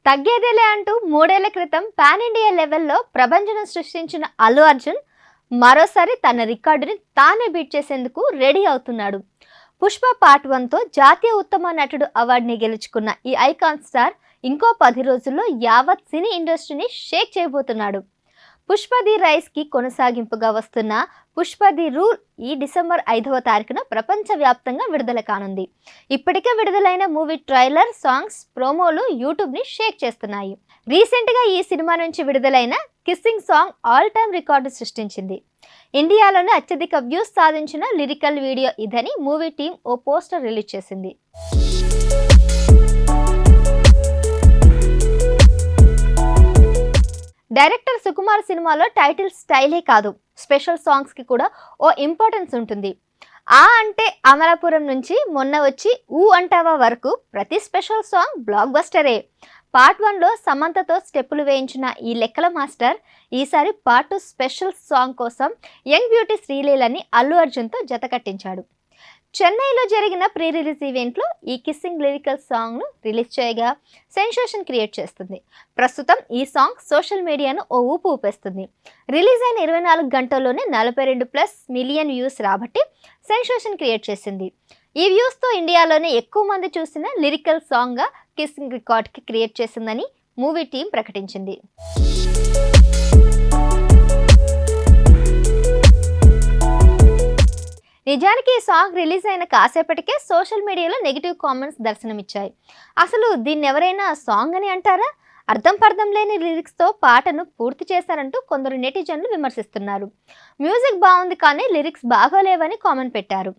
తగ్గేదేలే అంటూ 3 ఏళ్ల క్రితం పాన్ ఇండియా లెవెల్లో ప్రభంజనం సృష్టించిన అల్లు అర్జున్ మరోసారి తన రికార్డుని తానే బీట్ చేసేందుకు రెడీ అవుతున్నాడు. పుష్ప పార్ట్ 1తో జాతీయ ఉత్తమ నటుడు అవార్డుని గెలుచుకున్న ఈ ఐకాన్ స్టార్ ఇంకో 10 రోజుల్లో యావత్ సినీ ఇండస్ట్రీని షేక్ చేయబోతున్నాడు. పుష్ప ది రైస్ కి కొనసాగింపుగా వస్తున్న పుష్ప ది రూల్ ఈ డిసెంబర్ 5వ తారీఖున ప్రపంచవ్యాప్తంగా విడుదల కానుంది. ఇప్పటికే విడుదలైన మూవీ ట్రైలర్, సాంగ్స్, ప్రోమోలు యూట్యూబ్ ని షేక్ చేస్తున్నాయి. రీసెంట్ గా ఈ సినిమా నుంచి విడుదలైన kissing song all time record సృష్టించింది. ఇండియాలోనే అత్యధిక వ్యూస్ సాధించిన లిరికల్ వీడియో ఇదని మూవీ టీం ఓ పోస్టర్ రిలీజ్ చేసింది. డైరెక్టర్ సుకుమార్ సినిమాలో టైటిల్ స్టైలే కాదు, స్పెషల్ సాంగ్స్ కి కూడా ఓ ఇంపార్టెన్స్ ఉంటుంది. ఆ అంటే అమలాపురం నుంచి మొన్న వచ్చి ఊ అంటావా వరకు ప్రతి స్పెషల్ సాంగ్ బ్లాక్ బస్టరే. పార్ట్ 1లో సమంతతో స్టెప్పులు వేయించిన ఈ లెక్కల మాస్టర్ ఈసారి పార్ట్ 2 స్పెషల్ సాంగ్ కోసం యంగ్ బ్యూటీ శ్రీలీలని అల్లు అర్జున్తో జత కట్టించాడు. చెన్నైలో జరిగిన ప్రీ రిలీజ్ ఈవెంట్లో ఈ కిస్సింగ్ లిరికల్ సాంగ్ను రిలీజ్ చేయగా సెన్సేషన్ క్రియేట్ చేస్తుంది. ప్రస్తుతం ఈ సాంగ్ సోషల్ మీడియాను ఓ ఊపు ఊపేస్తుంది. రిలీజ్ అయిన 24 గంటల్లోనే 42+ మిలియన్ వ్యూస్ రాబట్టి సెన్సేషన్ క్రియేట్ చేసింది. ఈ వ్యూస్తో ఇండియాలోనే ఎక్కువ మంది చూసిన లిరికల్ సాంగ్గా కిస్సింగ్ రికార్డ్కి క్రియేట్ చేసిందని మూవీ టీం ప్రకటించింది. నిజానికి ఈ సాంగ్ రిలీజ్ అయిన కాసేపటికే సోషల్ మీడియాలో నెగిటివ్ కామెంట్స్ దర్శనమిచ్చాయి. అసలు దీన్ని ఎవరైనా సాంగ్ అని అంటారా? అర్థం పర్థం లేని లిరిక్స్తో పాటను పూర్తి చేశారంటూ కొందరు నెటిజన్లు విమర్శిస్తున్నారు. మ్యూజిక్ బాగుంది కానీ లిరిక్స్ బాగోలేవని కామెంట్ పెట్టారు.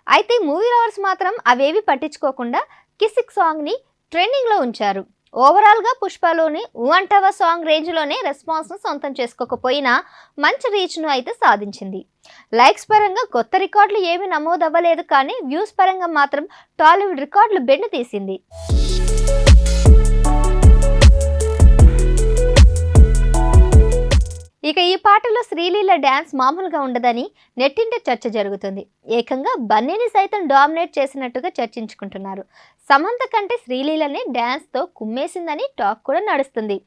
అయితే మూవీ లవర్స్ మాత్రం అవేవి పట్టించుకోకుండా కిస్సింగ్ సాంగ్ని ట్రెండింగ్లో ఉంచారు. ఓవరాల్గా పుష్పలోని ఊ అంటావా సాంగ్ రేంజ్లోనే రెస్పాన్స్ను సొంతం చేసుకోకపోయినా మంచి రీచ్ను అయితే సాధించింది. లైక్స్ పరంగా కొత్త రికార్డులు ఏమీ నమోదవ్వలేదు కానీ వ్యూస్ పరంగా మాత్రం టాలీవుడ్ రికార్డులు బెండు తీసింది. ఇక ఈ పాటలో శ్రీలీల డ్యాన్స్ మామూలుగా ఉండదని నెట్టింట చర్చ జరుగుతుంది. ఏకంగా బన్నీని సైతం డామినేట్ చేసినట్టుగా చర్చించుకుంటున్నారు. సమంత కంటే శ్రీలీలని డ్యాన్స్తో కుమ్మేసిందని టాక్ కూడా నడుస్తుంది.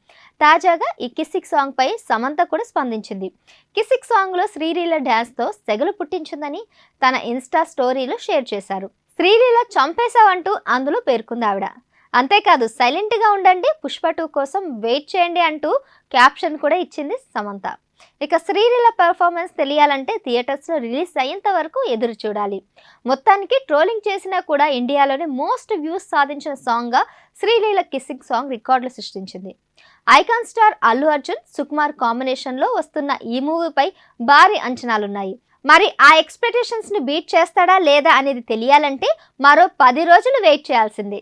తాజాగా ఈ కిస్సింగ్ సాంగ్ పై సమంత కూడా స్పందించింది. కిస్సింగ్ సాంగ్లో శ్రీలీల డ్యాన్స్తో సెగలు పుట్టించిందని తన ఇన్స్టా స్టోరీలో షేర్ చేశారు. శ్రీలీల చంపేశావంటూ అందులో పేర్కొంది ఆవిడ. అంతేకాదు సైలెంట్గా ఉండండి, పుష్ప 2 కోసం వెయిట్ చేయండి అంటూ క్యాప్షన్ కూడా ఇచ్చింది సమంత. ఇక శ్రీలీల పెర్ఫార్మెన్స్ తెలియాలంటే థియేటర్స్లో రిలీజ్ అయ్యేంత వరకు ఎదురు చూడాలి. మొత్తానికి ట్రోలింగ్ చేసినా కూడా ఇండియాలోనే మోస్ట్ వ్యూస్ సాధించిన సాంగ్గా శ్రీలీల కిస్సింగ్ సాంగ్ రికార్డులు సృష్టించింది. ఐకాన్ స్టార్ అల్లు అర్జున్, సుకుమార్ కాంబినేషన్లో వస్తున్న ఈ మూవీపై భారీ అంచనాలున్నాయి. మరి ఆ ఎక్స్పెక్టేషన్స్ని బీట్ చేస్తాడా లేదా అనేది తెలియాలంటే మరో 10 రోజులు వెయిట్ చేయాల్సిందే.